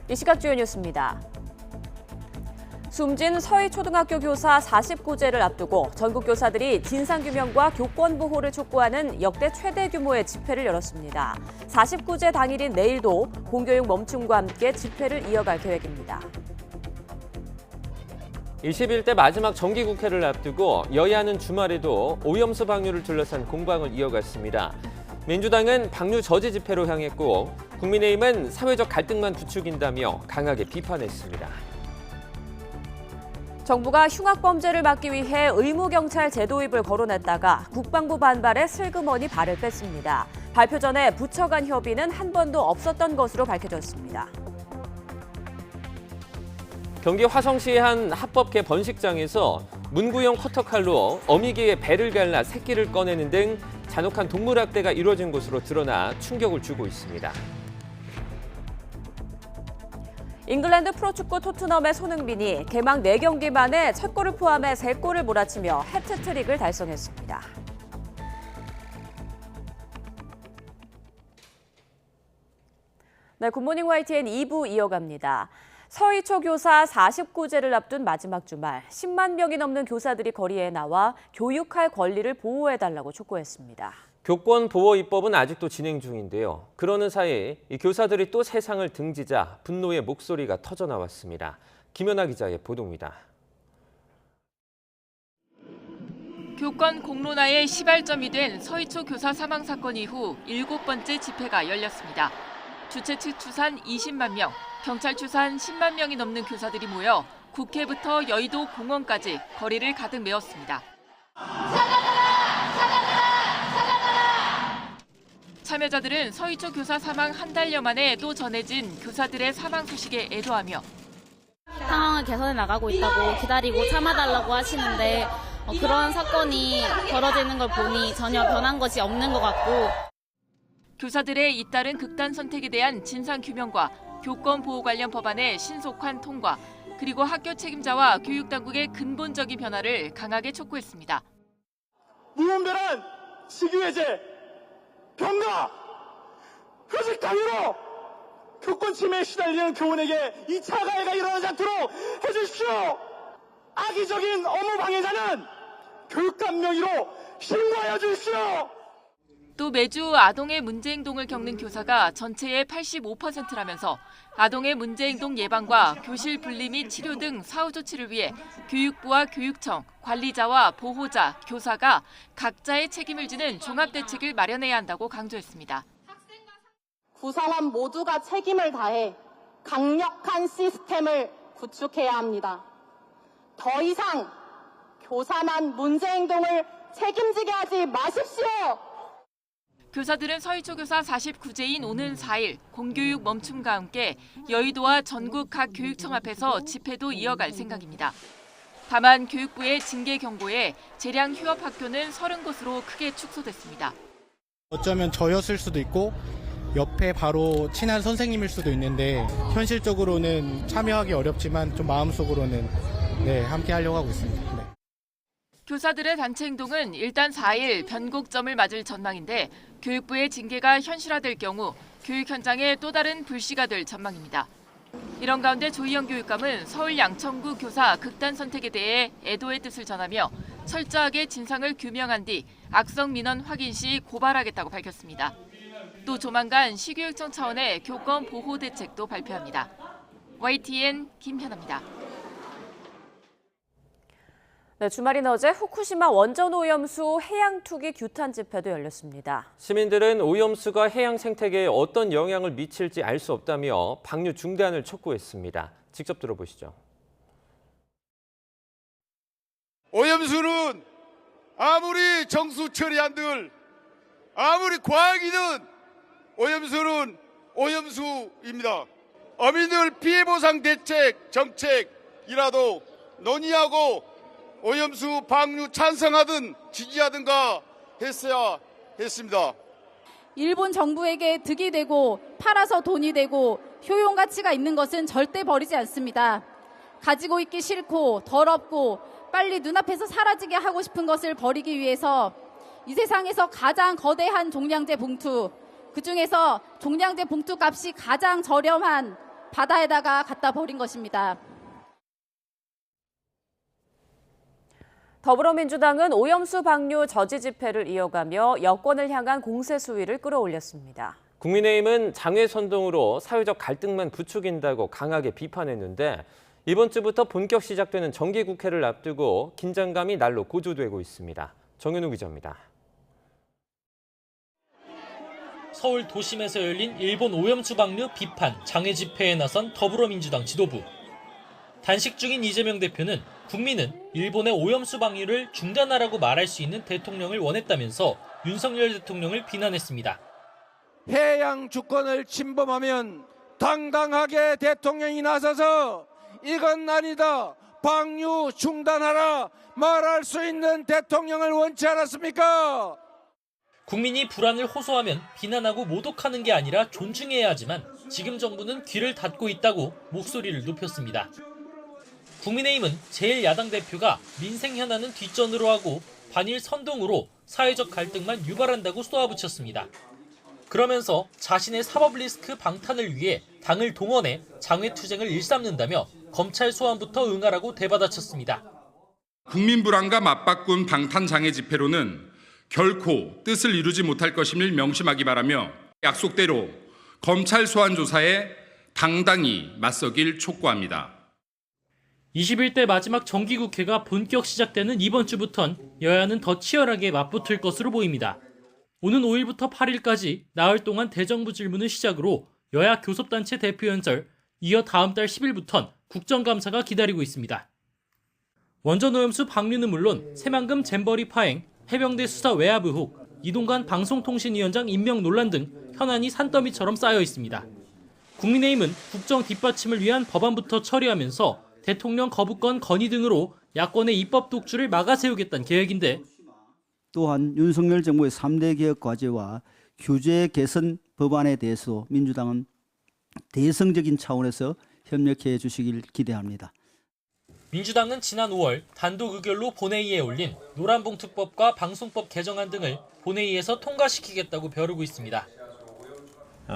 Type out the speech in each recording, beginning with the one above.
이 시각 주요 뉴스입니다. 숨진 서희초등학교 교사 49제를 앞두고 전국 교사들이 진상규명과 교권보호를 촉구하는 역대 최대 규모의 집회를 열었습니다. 49제 당일인 내일도 공교육 멈춤과 함께 집회를 이어갈 계획입니다. 21대 마지막 정기국회를 앞두고 여야는 주말에도 오염수 방류를 둘러싼 공방을 이어갔습니다. 민주당은 방류 저지 집회로 향했고 국민의힘은 사회적 갈등만 부추긴다며 강하게 비판했습니다. 정부가 흉악범죄를 막기 위해 의무경찰 제도입을 거론했다가 국방부 반발에 슬그머니 발을 뺐습니다. 발표 전에 부처 간 협의는 한 번도 없었던 것으로 밝혀졌습니다. 경기 화성시의 한 합법계 번식장에서 문구용 커터칼로 어미개의 배를 갈라 새끼를 꺼내는 등 잔혹한 동물학대가 이루어진 것으로 드러나 충격을 주고 있습니다. 잉글랜드 프로축구 토트넘의 손흥민이 개막 4경기 만에 첫 골을 포함해 3골을 몰아치며 해트트릭을 달성했습니다. 네, 굿모닝 YTN 2부 이어갑니다. 서희초 교사 49제를 앞둔 마지막 주말, 10만 명이 넘는 교사들이 거리에 나와 교육할 권리를 보호해달라고 촉구했습니다. 교권보호 입법은 아직도 진행 중인데요. 그러는 사이 이 교사들이 또 세상을 등지자 분노의 목소리가 터져나왔습니다. 김연아 기자의 보도입니다. 교권 공론화의 시발점이 된 서희초 교사 사망 사건 이후 7번째 집회가 열렸습니다. 주최 측 추산 20만 명, 경찰 추산 10만 명이 넘는 교사들이 모여 국회부터 여의도 공원까지 거리를 가득 메웠습니다. 참여자들은 서희초 교사 사망 한 달여 만에 또 전해진 교사들의 사망 소식에 애도하며 상황을 개선해 나가고 있다고 기다리고 참아달라고 하시는데 그런 사건이 벌어지는 걸 보니 전혀 변한 것이 없는 것 같고 교사들의 잇따른 극단 선택에 대한 진상 규명과 교권 보호 관련 법안의 신속한 통과, 그리고 학교 책임자와 교육당국의 근본적인 변화를 강하게 촉구했습니다. 무분별한 직위해제, 병가, 휴직 당위로 교권 침해에 시달리는 교원에게 2차 가해가 일어나지 않도록 해주십시오. 악의적인 업무 방해자는 교육감 명의로 신고하여 주십시오. 또 매주 아동의 문제 행동을 겪는 교사가 전체의 85%라면서 아동의 문제 행동 예방과 교실 분리 및 치료 등 사후 조치를 위해 교육부와 교육청, 관리자와 보호자, 교사가 각자의 책임을 지는 종합 대책을 마련해야 한다고 강조했습니다. 두 사람 모두가 책임을 다해 강력한 시스템을 구축해야 합니다. 더 이상 교사만 문제 행동을 책임지게 하지 마십시오. 교사들은 서희초 교사 49제인 오는 4일 공교육 멈춤과 함께 여의도와 전국 각 교육청 앞에서 집회도 이어갈 생각입니다. 다만 교육부의 징계 경고에 재량 휴업 학교는 30곳으로 크게 축소됐습니다. 어쩌면 저였을 수도 있고 옆에 바로 친한 선생님일 수도 있는데 현실적으로는 참여하기 어렵지만 좀 마음속으로는 함께 하려고 하고 있습니다. 네. 교사들의 단체 행동은 일단 4일 변곡점을 맞을 전망인데 교육부의 징계가 현실화될 경우 교육 현장에 또 다른 불씨가 될 전망입니다. 이런 가운데 조희영 교육감은 서울 양천구 교사 극단 선택에 대해 애도의 뜻을 전하며 철저하게 진상을 규명한 뒤 악성 민원 확인 시 고발하겠다고 밝혔습니다. 또 조만간 시교육청 차원의 교권 보호 대책도 발표합니다. YTN 김현아입니다. 네, 주말인 어제 후쿠시마 원전 오염수 해양 투기 규탄 집회도 열렸습니다. 시민들은 오염수가 해양 생태계에 어떤 영향을 미칠지 알 수 없다며 방류 중단을 촉구했습니다. 직접 들어보시죠. 오염수는 아무리 정수 처리한들 아무리 과학이든 오염수는 오염수입니다. 어민들 피해 보상 대책 정책이라도 논의하고 오염수 방류 찬성하든 지지하든가 했어야 했습니다. 일본 정부에게 득이 되고 팔아서 돈이 되고 효용 가치가 있는 것은 절대 버리지 않습니다. 가지고 있기 싫고 더럽고 빨리 눈앞에서 사라지게 하고 싶은 것을 버리기 위해서 이 세상에서 가장 거대한 종량제 봉투, 그중에서 종량제 봉투 값이 가장 저렴한 바다에다가 갖다 버린 것입니다. 더불어민주당은 오염수 방류 저지 집회를 이어가며 여권을 향한 공세 수위를 끌어올렸습니다. 국민의힘은 장외 선동으로 사회적 갈등만 부추긴다고 강하게 비판했는데 이번 주부터 본격 시작되는 정기국회를 앞두고 긴장감이 날로 고조되고 있습니다. 정현우 기자입니다. 서울 도심에서 열린 일본 오염수 방류 비판 장외 집회에 나선 더불어민주당 지도부. 단식 중인 이재명 대표는 국민은 일본의 오염수 방류를 중단하라고 말할 수 있는 대통령을 원했다면서 윤석열 대통령을 비난했습니다. 해양 주권을 침범하면 당당하게 대통령이 나서서 이건 아니다, 방류 중단하라 말할 수 있는 대통령을 원치 않았습니까? 국민이 불안을 호소하면 비난하고 모독하는 게 아니라 존중해야 하지만 지금 정부는 귀를 닫고 있다고 목소리를 높였습니다. 국민의힘은 제1야당 대표가 민생 현안은 뒷전으로 하고 반일 선동으로 사회적 갈등만 유발한다고 쏘아붙였습니다. 그러면서 자신의 사법 리스크 방탄을 위해 당을 동원해 장외투쟁을 일삼는다며 검찰 소환부터 응하라고 대받아쳤습니다. 국민 불안과 맞바꾼 방탄 장외 집회로는 결코 뜻을 이루지 못할 것임을 명심하기 바라며 약속대로 검찰 소환 조사에 당당히 맞서길 촉구합니다. 21대 마지막 정기국회가 본격 시작되는 이번 주부턴 여야는 더 치열하게 맞붙을 것으로 보입니다. 오는 5일부터 8일까지 나흘 동안 대정부 질문을 시작으로 여야 교섭단체 대표연설, 이어 다음 달 10일부턴 국정감사가 기다리고 있습니다. 원전 오염수 방류는 물론 새만금 잼버리 파행, 해병대 수사 외압 의혹, 이동관 방송통신위원장 임명 논란 등 현안이 산더미처럼 쌓여 있습니다. 국민의힘은 국정 뒷받침을 위한 법안부터 처리하면서 대통령 거부권 건의 등으로 야권의 입법 독주를 막아세우겠다는 계획인데 또한 윤석열 정부의 3대 개혁 과제와 규제 개선 법안에 대해서 민주당은 대성적인 차원에서 협력해 주시길 기대합니다. 민주당은 지난 5월 단독 의결로 본회의에 올린 노란봉투법과 방송법 개정안 등을 본회의에서 통과시키겠다고 벼르고 있습니다.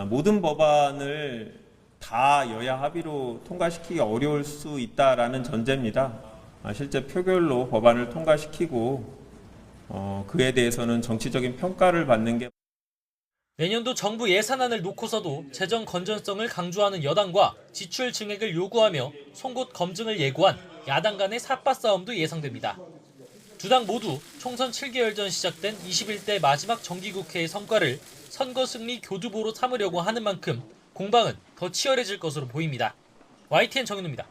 모든 법안을 다 여야 합의로 통과시키기 어려울 수 있다라는 전제입니다. 실제 표결로 법안을 통과시키고 그에 대해서는 정치적인 평가를 받는 게 내년도 정부 예산안을 놓고서도 재정 건전성을 강조하는 여당과 지출 증액을 요구하며 송곳 검증을 예고한 야당 간의 삿바 싸움도 예상됩니다. 두 당 모두 총선 7개월 전 시작된 21대 마지막 정기국회의 성과를 선거 승리 교두보로 삼으려고 하는 만큼 공방은 더 치열해질 것으로 보입니다. YTN 정현우입니다.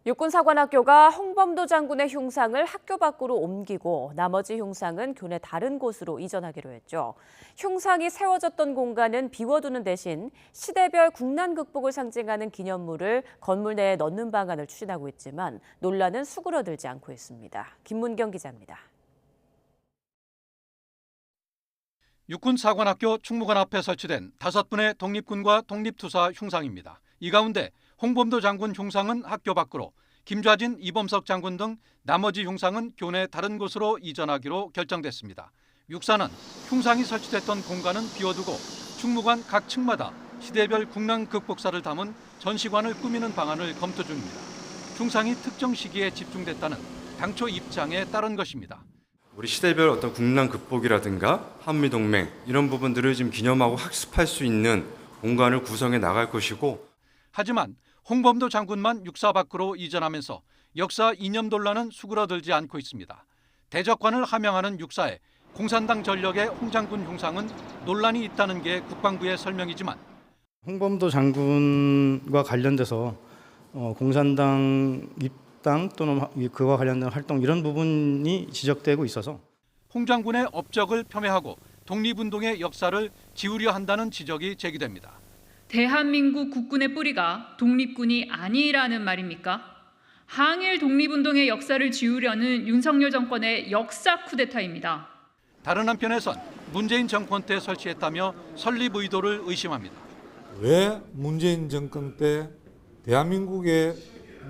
육군사관학교가 홍범도 장군의 흉상을 학교 밖으로 옮기고 나머지 흉상은 교내 다른 곳으로 이전하기로 했죠. 흉상이 세워졌던 공간은 비워두는 대신 시대별 국난 극복을 상징하는 기념물을 건물 내에 넣는 방안을 추진하고 있지만 논란은 수그러들지 않고 있습니다. 김문경 기자입니다. 육군사관학교 충무관 앞에 설치된 5분의 독립군과 독립투사 흉상입니다. 이 가운데 홍범도 장군 흉상은 학교 밖으로, 김좌진, 이범석 장군 등 나머지 흉상은 교내 다른 곳으로 이전하기로 결정됐습니다. 육사는 흉상이 설치됐던 공간은 비워두고 충무관 각 층마다 시대별 국난 극복사를 담은 전시관을 꾸미는 방안을 검토 중입니다. 흉상이 특정 시기에 집중됐다는 당초 입장에 따른 것입니다. 우리 시대별 어떤 국난 극복이라든가 한미동맹 이런 부분들을 지금 기념하고 학습할 수 있는 공간을 구성해 나갈 것이고, 하지만 홍범도 장군만 육사 밖으로 이전하면서 역사 이념 논란은 수그러들지 않고 있습니다. 대적관을 함양하는 육사에 공산당 전력의 홍 장군 흉상은 논란이 있다는 게 국방부의 설명이지만 홍범도 장군과 관련돼서 공산당 입당 또는 그와 관련된 활동 이런 부분이 지적되고 있어서 홍 장군의 업적을 폄훼하고 독립운동의 역사를 지우려 한다는 지적이 제기됩니다. 대한민국 국군의 뿌리가 독립군이 아니라는 말입니까? 항일 독립운동의 역사를 지우려는 윤석열 정권의 역사 쿠데타입니다. 다른 한편에선 문재인 정권 때 설치했다며 설립 의도를 의심합니다. 왜 문재인 정권 때 대한민국의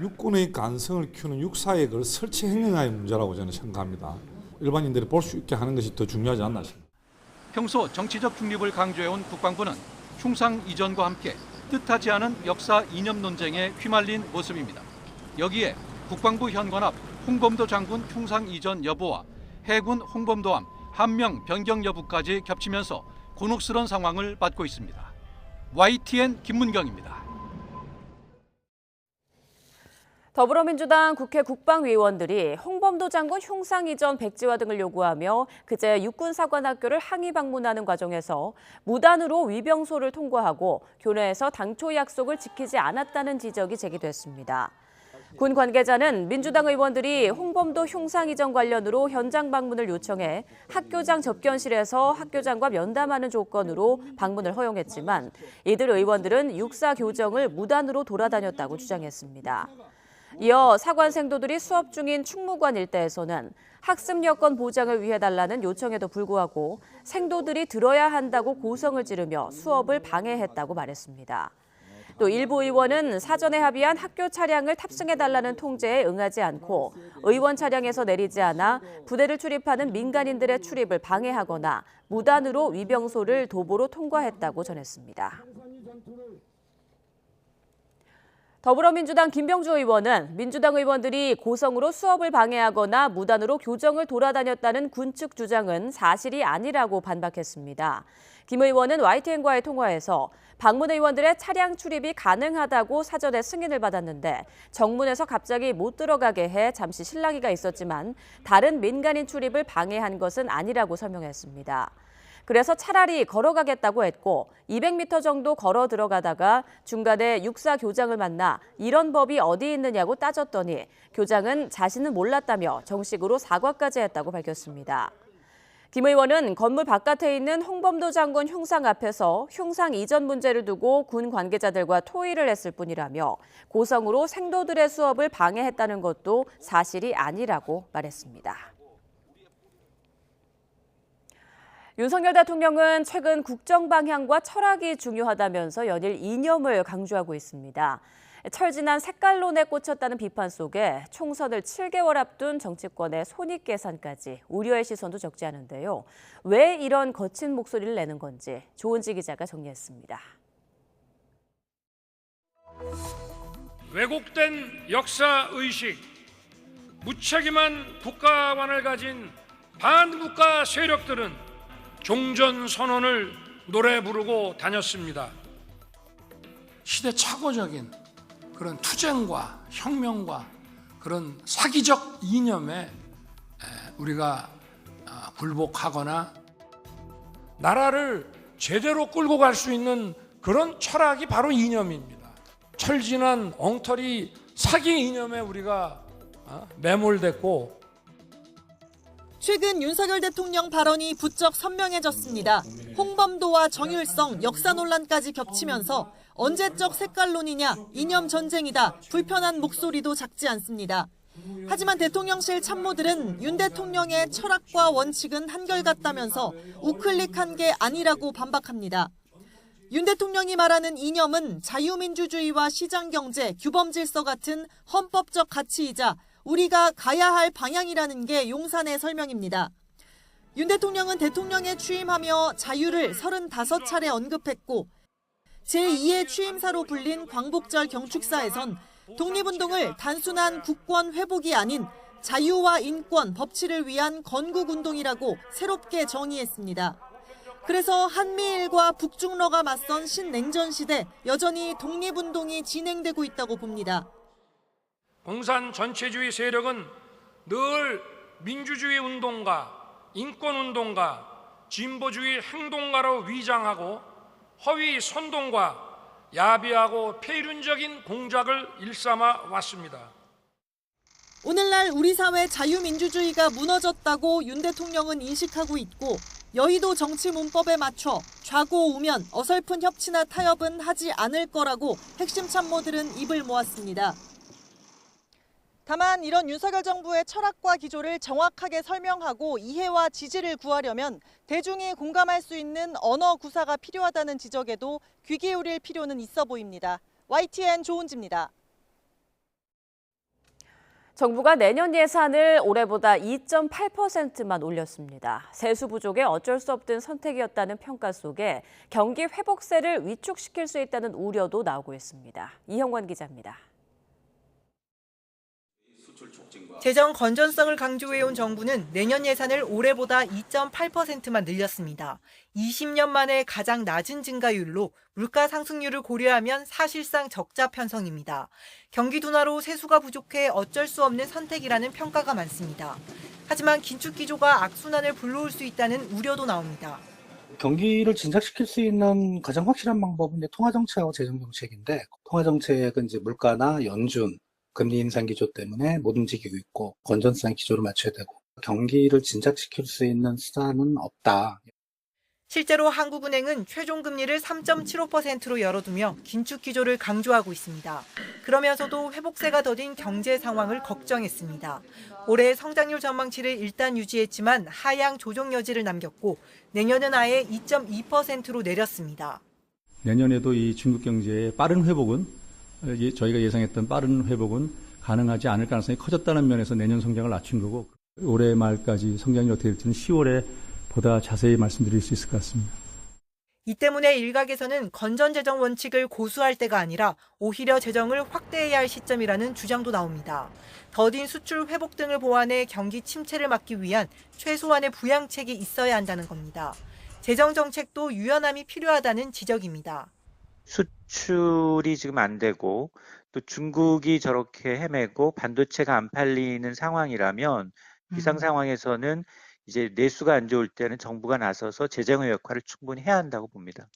육군의 간성을 키우는 육사에 그걸 설치했느냐의 문제라고 저는 생각합니다. 일반인들이 볼 수 있게 하는 것이 더 중요하지 않나 싶습니다. 평소 정치적 중립을 강조해온 국방부는 흉상 이전과 함께 뜻하지 않은 역사 이념 논쟁에 휘말린 모습입니다. 여기에 국방부 현관 앞 홍범도 장군 흉상 이전 여부와 해군 홍범도함 함명 변경 여부까지 겹치면서 곤혹스러운 상황을 맞고 있습니다. YTN 김문경입니다. 더불어민주당 국회 국방위원들이 홍범도 장군 흉상 이전 백지화 등을 요구하며 그제 육군사관학교를 항의 방문하는 과정에서 무단으로 위병소를 통과하고 교내에서 당초 약속을 지키지 않았다는 지적이 제기됐습니다. 군 관계자는 민주당 의원들이 홍범도 흉상 이전 관련으로 현장 방문을 요청해 학교장 접견실에서 학교장과 면담하는 조건으로 방문을 허용했지만 이들 의원들은 육사 교정을 무단으로 돌아다녔다고 주장했습니다. 이어 사관생도들이 수업 중인 충무관 일대에서는 학습 여건 보장을 위해 달라는 요청에도 불구하고 생도들이 들어야 한다고 고성을 지르며 수업을 방해했다고 말했습니다. 또 일부 의원은 사전에 합의한 학교 차량을 탑승해달라는 통제에 응하지 않고 의원 차량에서 내리지 않아 부대를 출입하는 민간인들의 출입을 방해하거나 무단으로 위병소를 도보로 통과했다고 전했습니다. 더불어민주당 김병주 의원은 민주당 의원들이 고성으로 수업을 방해하거나 무단으로 교정을 돌아다녔다는 군 측 주장은 사실이 아니라고 반박했습니다. 김 의원은 YTN과의 통화에서 방문 의원들의 차량 출입이 가능하다고 사전에 승인을 받았는데 정문에서 갑자기 못 들어가게 해 잠시 실랑이가 있었지만 다른 민간인 출입을 방해한 것은 아니라고 설명했습니다. 그래서 차라리 걸어가겠다고 했고 200m 정도 걸어 들어가다가 중간에 육사 교장을 만나 이런 법이 어디 있느냐고 따졌더니 교장은 자신은 몰랐다며 정식으로 사과까지 했다고 밝혔습니다. 김 의원은 건물 바깥에 있는 홍범도 장군 흉상 앞에서 흉상 이전 문제를 두고 군 관계자들과 토의를 했을 뿐이라며 고성으로 생도들의 수업을 방해했다는 것도 사실이 아니라고 말했습니다. 윤석열 대통령은 최근 국정 방향과 철학이 중요하다면서 연일 이념을 강조하고 있습니다. 철진한 색깔론에 꽂혔다는 비판 속에 총선을 7개월 앞둔 정치권의 손익계산까지 우려의 시선도 적지 않은데요. 왜 이런 거친 목소리를 내는 건지 조은지 기자가 정리했습니다. 왜곡된 역사의식, 무책임한 국가관을 가진 반국가 세력들은 종전선언을 노래 부르고 다녔습니다. 시대착오적인 그런 투쟁과 혁명과 그런 사기적 이념에 우리가 굴복하거나 나라를 제대로 끌고 갈 수 있는 그런 철학이 바로 이념입니다. 철진한 엉터리 사기 이념에 우리가 매몰됐고 최근 윤석열 대통령 발언이 부쩍 선명해졌습니다. 홍범도와 정율성, 역사 논란까지 겹치면서 언제적 색깔론이냐, 이념 전쟁이다, 불편한 목소리도 작지 않습니다. 하지만 대통령실 참모들은 윤 대통령의 철학과 원칙은 한결같다면서 우클릭한 게 아니라고 반박합니다. 윤 대통령이 말하는 이념은 자유민주주의와 시장경제, 규범질서 같은 헌법적 가치이자 우리가 가야 할 방향이라는 게 용산의 설명입니다. 윤 대통령은 대통령에 취임하며 자유를 35차례 언급했고 제2의 취임사로 불린 광복절 경축사에선 독립운동을 단순한 국권 회복이 아닌 자유와 인권, 법치를 위한 건국운동이라고 새롭게 정의했습니다. 그래서 한미일과 북중러가 맞선 신냉전 시대 여전히 독립운동이 진행되고 있다고 봅니다. 공산 전체주의 세력은 늘 민주주의 운동가, 인권 운동가, 진보주의 행동가로 위장하고 허위 선동과 야비하고 폐륜적인 공작을 일삼아 왔습니다. 오늘날 우리 사회 자유민주주의가 무너졌다고 윤 대통령은 인식하고 있고 여의도 정치 문법에 맞춰 좌고우면 어설픈 협치나 타협은 하지 않을 거라고 핵심 참모들은 입을 모았습니다. 다만 이런 윤석열 정부의 철학과 기조를 정확하게 설명하고 이해와 지지를 구하려면 대중이 공감할 수 있는 언어 구사가 필요하다는 지적에도 귀 기울일 필요는 있어 보입니다. YTN 조은지입니다. 정부가 내년 예산을 올해보다 2.8%만 올렸습니다. 세수 부족에 어쩔 수 없던 선택이었다는 평가 속에 경기 회복세를 위축시킬 수 있다는 우려도 나오고 있습니다. 이형관 기자입니다. 재정 건전성을 강조해온 정부는 내년 예산을 올해보다 2.8%만 늘렸습니다. 20년 만에 가장 낮은 증가율로 물가 상승률을 고려하면 사실상 적자 편성입니다. 경기 둔화로 세수가 부족해 어쩔 수 없는 선택이라는 평가가 많습니다. 하지만 긴축 기조가 악순환을 불러올 수 있다는 우려도 나옵니다. 경기를 진작시킬 수 있는 가장 확실한 방법은 통화정책하고 재정정책인데, 통화정책은 이제 물가나 연준, 금리 인상 기조 때문에 못 움직이고 있고 건전성 기조를 맞춰야 되고, 경기를 진작시킬 수 있는 수단은 없다. 실제로 한국은행은 최종 금리를 3.75%로 열어두며 긴축 기조를 강조하고 있습니다. 그러면서도 회복세가 더딘 경제 상황을 걱정했습니다. 올해 성장률 전망치를 일단 유지했지만 하향 조정 여지를 남겼고 내년은 아예 2.2%로 내렸습니다. 내년에도 이 중국 경제의 빠른 회복은 저희가 예상했던 빠른 회복은 가능하지 않을 가능성이 커졌다는 면에서 내년 성장을 낮춘 거고, 올해 말까지 성장이 어떻게 될지는 10월에 보다 자세히 말씀드릴 수 있을 것 같습니다. 이 때문에 일각에서는 건전재정 원칙을 고수할 때가 아니라 오히려 재정을 확대해야 할 시점이라는 주장도 나옵니다. 더딘 수출 회복 등을 보완해 경기 침체를 막기 위한 최소한의 부양책이 있어야 한다는 겁니다. 재정 정책도 유연함이 필요하다는 지적입니다. 수출이 지금 안 되고 또 중국이 저렇게 헤매고 반도체가 안 팔리는 상황이라면 이상 상황에서는 이제 내수가 안 좋을 때는 정부가 나서서 재정의 역할을 충분히 해야 한다고 봅니다.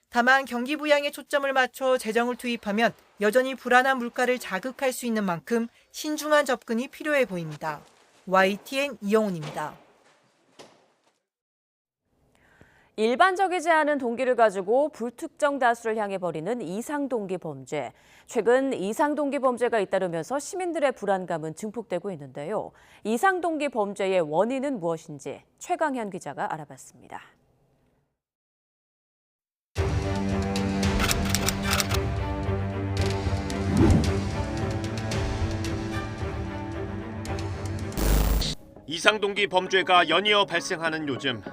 다만 경기 부양에 초점을 맞춰 재정을 투입하면 여전히 불안한 물가를 자극할 수 있는 만큼 신중한 접근이 필요해 보입니다. YTN 이영훈입니다. 일반적이지 않은 동기를 가지고 불특정 다수를 향해 벌이는 이상동기 범죄. 최근 이상동기 범죄가 잇따르면서 시민들의 불안감은 증폭되고 있는데요. 이상동기 범죄의 원인은 무엇인지 최강현 기자가 알아봤습니다. 이상동기 범죄가 연이어 발생하는 요즘,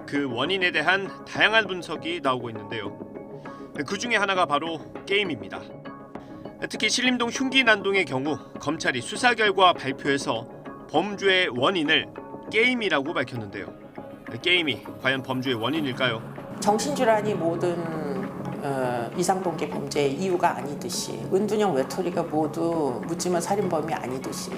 그 원인에 대한 다양한 분석이 나오고 있는데요. 그 중에 하나가 바로 게임입니다. 특히 신림동 흉기 난동의 경우 검찰이 수사 결과 발표해서 범죄의 원인을 게임이라고 밝혔는데요. 게임이 과연 범죄의 원인일까요? 정신질환이 모든 이상동기 범죄의 이유가 아니듯이, 은둔형 외톨이가 모두 묻지마 살인범이 아니듯이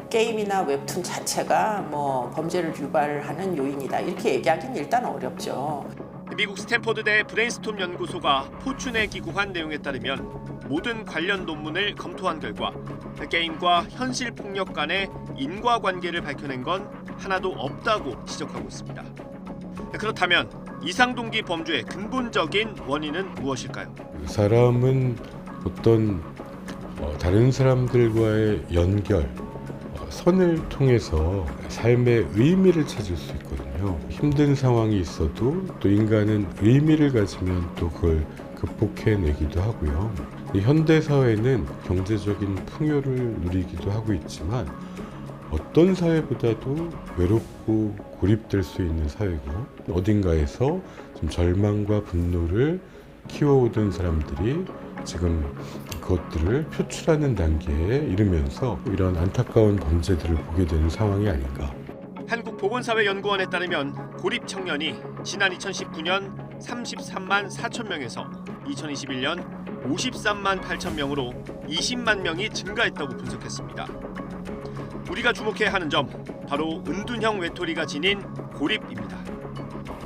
게임이나 웹툰 자체가 범죄를 유발하는 요인이다, 이렇게 얘기하기는 일단 어렵죠. 미국 스탠퍼드대 브레인스톰 연구소가 포춘에 기고한 내용에 따르면 모든 관련 논문을 검토한 결과 게임과 현실 폭력 간의 인과관계를 밝혀낸 건 하나도 없다고 지적하고 있습니다. 그렇다면 이상동기 범죄의 근본적인 원인은 무엇일까요? 사람은 어떤 다른 사람들과의 연결, 선을 통해서 삶의 의미를 찾을 수 있거든요. 힘든 상황이 있어도 또 인간은 의미를 가지면 또 그걸 극복해내기도 하고요. 현대 사회는 경제적인 풍요를 누리기도 하고 있지만 어떤 사회보다도 외롭고 고립될 수 있는 사회고, 어딘가에서 좀 절망과 분노를 키워오던 사람들이 지금 그것들을 표출하는 단계에 이르면서 이런 안타까운 범죄들을 보게 되는 상황이 아닌가. 한국보건사회연구원에 따르면 고립 청년이 지난 2019년 33만 4천 명에서 2021년 53만 8천 명으로 20만 명이 증가했다고 분석했습니다. 우리가 주목해야 하는 점, 바로 은둔형 외톨이가 지닌 고립입니다.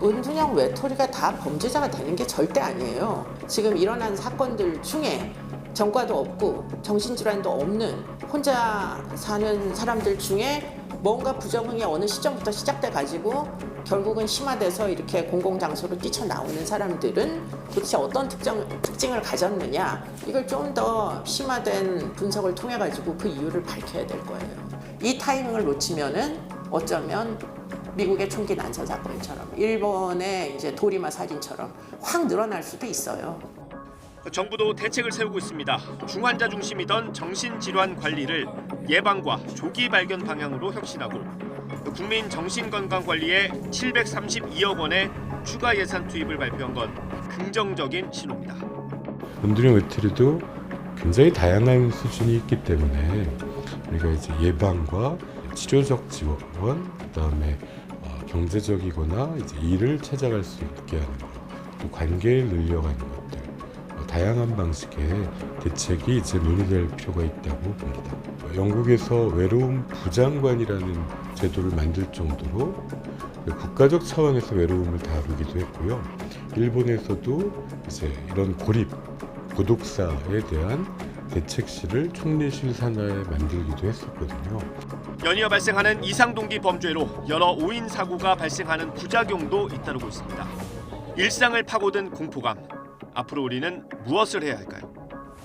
은둔형 외톨이가 다 범죄자가 되는 게 절대 아니에요. 지금 일어난 사건들 중에 전과도 없고 정신질환도 없는 혼자 사는 사람들 중에 뭔가 부정행위 어느 시점부터 시작돼 가지고 결국은 심화돼서 이렇게 공공장소로 뛰쳐나오는 사람들은 도대체 어떤 특징을 가졌느냐, 이걸 좀 더 심화된 분석을 통해 가지고 그 이유를 밝혀야 될 거예요. 이 타이밍을 놓치면은 어쩌면 미국의 총기 난사 사건처럼, 일본의 이제 도리마 살인처럼 확 늘어날 수도 있어요. 정부도 대책을 세우고 있습니다. 중환자 중심이던 정신질환 관리를 예방과 조기 발견 방향으로 혁신하고 국민 정신건강관리에 732억 원의 추가 예산 투입을 발표한 건 긍정적인 신호입니다. 곤두령 외톨이도 굉장히 다양한 수준이 있기 때문에 우리가 이제 예방과 치료적 지원, 그다음에 경제적이거나 이제 일을 찾아갈 수 있게 하는 것, 또 관계를 늘려가는 것들, 다양한 방식의 대책이 이제 논의될 필요가 있다고 봅니다. 영국에서 외로움 부장관이라는 제도를 만들 정도로 국가적 차원에서 외로움을 다루기도 했고요. 일본에서도 이제 이런 고독사에 대한 대책실을 총리실 산하에 만들기도 했었거든요. 연이어 발생하는 이상동기 범죄로 여러 5인 사고가 발생하는 부작용도 잇따르고 있습니다. 일상을 파고든 공포감. 앞으로 우리는 무엇을 해야 할까요?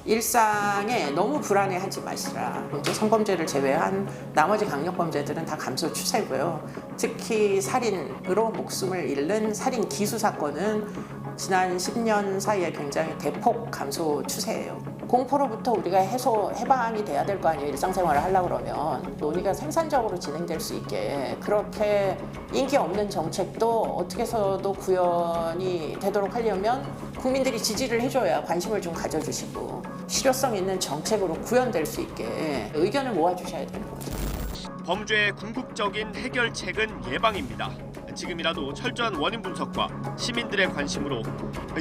일상에 너무 불안해하지 마시라. 이제 성범죄를 제외한 나머지 강력범죄들은 다 감소 추세고요. 특히 살인으로 목숨을 잃는 살인 기수 사건은 지난 10년 사이에 굉장히 대폭 감소 추세예요. 공포로부터 우리가 해방이 돼야 될 거 아니에요. 일상생활을 하려고 그러면 논의가 생산적으로 진행될 수 있게 그렇게 인기 없는 정책도 어떻게 해서도 구현이 되도록 하려면 국민들이 지지를 해줘야 관심을 좀 가져주시고 실효성 있는 정책으로 구현될 수 있게 의견을 모아주셔야 되는 거죠. 범죄의 궁극적인 해결책은 예방입니다. 지금이라도 철저한 원인 분석과 시민들의 관심으로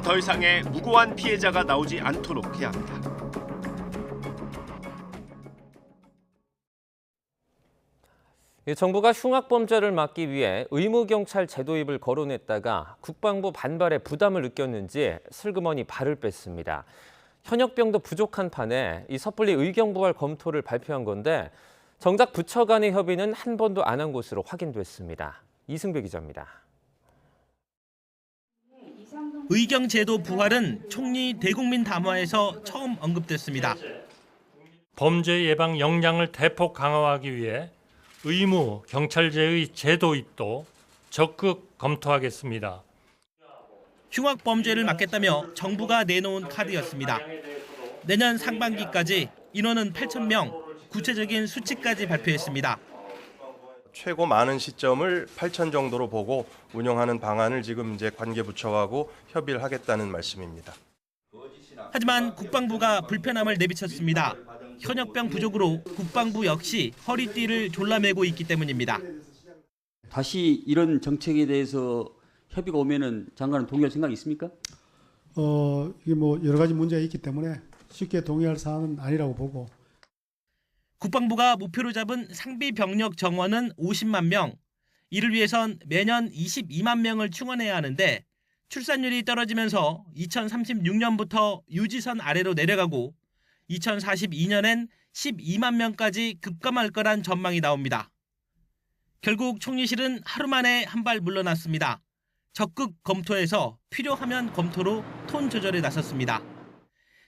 더 이상의 무고한 피해자가 나오지 않도록 해야 합니다. 정부가 흉악범죄를 막기 위해 의무경찰 제도입을 거론했다가 국방부 반발에 부담을 느꼈는지 슬그머니 발을 뺐습니다. 현역병도 부족한 판에 이 섣불리 의경부활 검토를 발표한 건데 정작 부처 간의 협의는 한 번도 안 한 것으로 확인됐습니다. 이승배 기자입니다. 의경제도 부활은 총리 대국민 담화에서 처음 언급됐습니다. 범죄 예방 역량을 대폭 강화하기 위해 의무 경찰제의 제도입도 적극 검토하겠습니다. 흉악범죄를 막겠다며 정부가 내놓은 카드였습니다. 내년 상반기까지 인원은 8,000명, 구체적인 수치까지 발표했습니다. 최고 많은 시점을 8,000 정도로 보고 운영하는 방안을 지금 이제 관계부처하고 협의를 하겠다는 말씀입니다. 하지만 국방부가 불편함을 내비쳤습니다. 현역병 부족으로 국방부 역시 허리띠를 졸라매고 있기 때문입니다. 다시 이런 정책에 대해서 협의가 오면은 장관은 동의할 생각이 있습니까? 이게 뭐 여러 가지 문제가 있기 때문에 쉽게 동의할 사안은 아니라고 보고. 국방부가 목표로 잡은 상비 병력 정원은 50만 명. 이를 위해선 매년 22만 명을 충원해야 하는데 출산율이 떨어지면서 2036년부터 유지선 아래로 내려가고 2042년엔 12만 명까지 급감할 거란 전망이 나옵니다. 결국 총리실은 하루 만에 한 발 물러났습니다. 적극 검토해서 필요하면 검토로 톤 조절에 나섰습니다.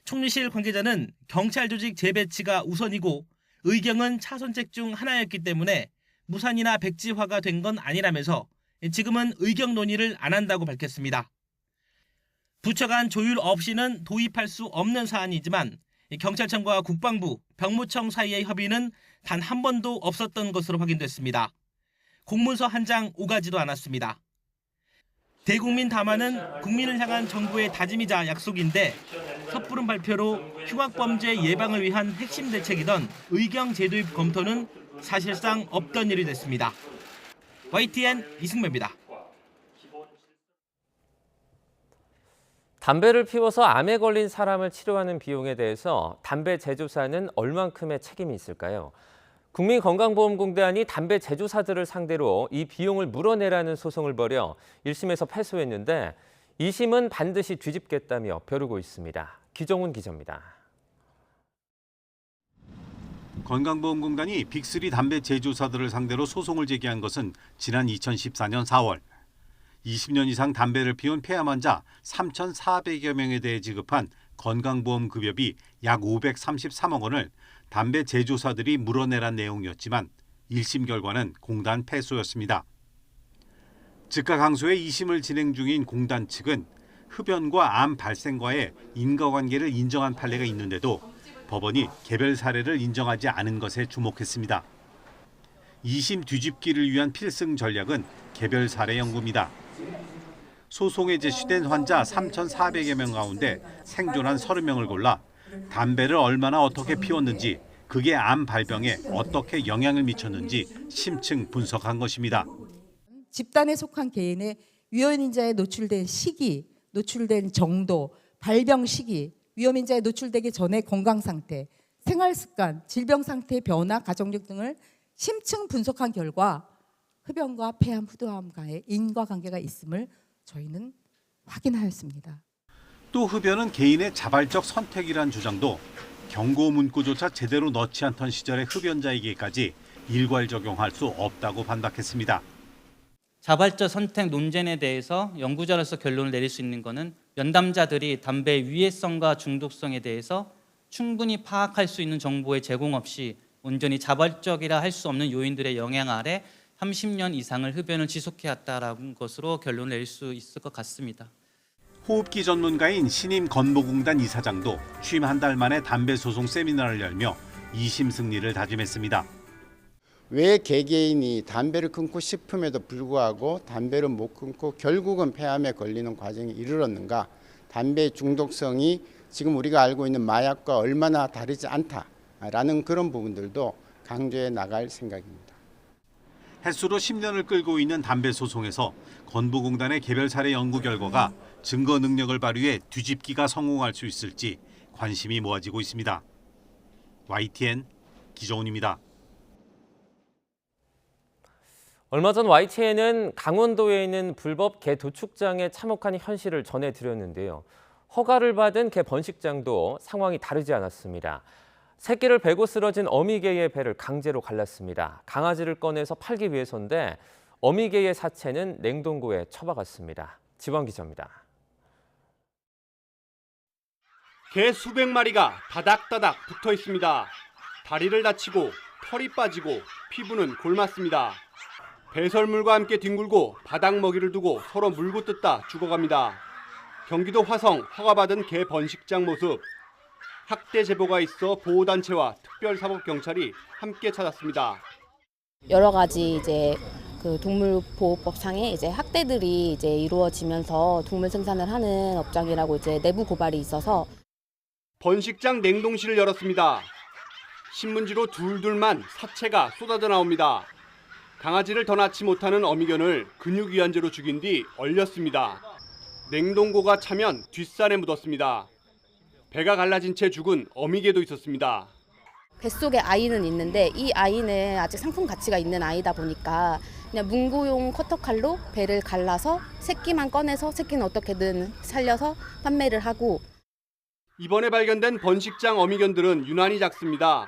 총리실 관계자는 경찰 조직 재배치가 우선이고 의경은 차선책 중 하나였기 때문에 무산이나 백지화가 된 건 아니라면서 지금은 의경 논의를 안 한다고 밝혔습니다. 부처 간 조율 없이는 도입할 수 없는 사안이지만 경찰청과 국방부, 병무청 사이의 협의는 단 한 번도 없었던 것으로 확인됐습니다. 공문서 한 장 오가지도 않았습니다. 대국민 담화는 국민을 향한 정부의 다짐이자 약속인데 섣부른 발표로 흉악범죄 예방을 위한 핵심 대책이던 의경 제도입 검토는 사실상 없던 일이 됐습니다. YTN 이승배입니다. 담배를 피워서 암에 걸린 사람을 치료하는 비용에 대해서 담배 제조사는 얼만큼의 책임이 있을까요? 국민건강보험공단이 담배 제조사들을 상대로 이 비용을 물어내라는 소송을 벌여 1심에서 패소했는데 2심은 반드시 뒤집겠다며 벼르고 있습니다. 기정훈 기자입니다. 건강보험공단이 빅3 담배 제조사들을 상대로 소송을 제기한 것은 지난 2014년 4월. 20년 이상 담배를 피운 폐암 환자 3,400여 명에 대해 지급한 건강보험급여비 약 533억 원을 담배 제조사들이 물어내란 내용이었지만 1심 결과는 공단 패소였습니다. 즉각 항소의 2심을 진행 중인 공단 측은 흡연과 암 발생과의 인과관계를 인정한 판례가 있는데도 법원이 개별 사례를 인정하지 않은 것에 주목했습니다. 2심 뒤집기를 위한 필승 전략은 개별 사례 연구입니다. 소송에 제시된 환자 3,400여 명 가운데 생존한 30명을 골라 담배를 얼마나 어떻게 피웠는지, 그게 암 발병에 어떻게 영향을 미쳤는지 심층 분석한 것입니다. 집단에 속한 개인의 위험인자에 노출된 시기, 노출된 정도, 발병 시기, 위험인자에 노출되기 전의 건강 상태, 생활 습관, 질병 상태의 변화, 가족력 등을 심층 분석한 결과 흡연과 폐암, 후두암과의 인과관계가 있음을 저희는 확인하였습니다. 또 흡연은 개인의 자발적 선택이란 주장도 경고 문구조차 제대로 넣지 않던 시절의 흡연자에게까지 일괄 적용할 수 없다고 반박했습니다. 자발적 선택 논쟁에 대해서 연구자로서 결론을 내릴 수 있는 것은 면담자들이 담배의 위해성과 중독성에 대해서 충분히 파악할 수 있는 정보의 제공 없이 온전히 자발적이라 할 수 없는 요인들의 영향 아래 30년 이상을 흡연을 지속해왔다라는 것으로 결론을 내릴 수 있을 것 같습니다. 호흡기 전문가인 신임 건보공단 이사장도 취임 한 달 만에 담배 소송 세미나를 열며 2심 승리를 다짐했습니다. 왜 개개인이 담배를 끊고 싶음에도 불구하고 담배를 못 끊고 결국은 폐암에 걸리는 과정에 이르렀는가? 담배 중독성이 지금 우리가 알고 있는 마약과 얼마나 다르지 않다라는 그런 부분들도 강조해 나갈 생각입니다. 햇수로 10년을 끌고 있는 담배 소송에서 건보공단의 개별 사례 연구 결과가 증거 능력을 발휘해 뒤집기가 성공할 수 있을지 관심이 모아지고 있습니다. YTN 기정훈입니다. 얼마 전 YTN은 강원도에 있는 불법 개 도축장에 참혹한 현실을 전해드렸는데요. 허가를 받은 개 번식장도 상황이 다르지 않았습니다. 새끼를 베고 쓰러진 어미개의 배를 강제로 갈랐습니다. 강아지를 꺼내서 팔기 위해서인데 어미개의 사체는 냉동고에 처박았습니다. 지원 기자입니다. 개 수백 마리가 다닥다닥 붙어 있습니다. 다리를 다치고 털이 빠지고 피부는 골맞습니다. 배설물과 함께 뒹굴고 바닥 먹이를 두고 서로 물고 뜯다 죽어갑니다. 경기도 화성 허가받은 개 번식장 모습. 학대 제보가 있어 보호단체와 특별사법경찰이 함께 찾았습니다. 여러 가지 이제 그 동물보호법상에 이제 학대들이 이제 이루어지면서 동물 생산을 하는 업장이라고 이제 내부 고발이 있어서 번식장 냉동실을 열었습니다. 신문지로 둘둘만 사체가 쏟아져 나옵니다. 강아지를 더 낳지 못하는 어미견을 근육이완제로 죽인 뒤 얼렸습니다. 냉동고가 차면 뒷산에 묻었습니다. 배가 갈라진 채 죽은 어미개도 있었습니다. 뱃속에 아이는 있는데 이 아이는 아직 상품 가치가 있는 아이다 보니까 그냥 문구용 커터칼로 배를 갈라서 새끼만 꺼내서 새끼는 어떻게든 살려서 판매를 하고. 이번에 발견된 번식장 어미견들은 유난히 작습니다.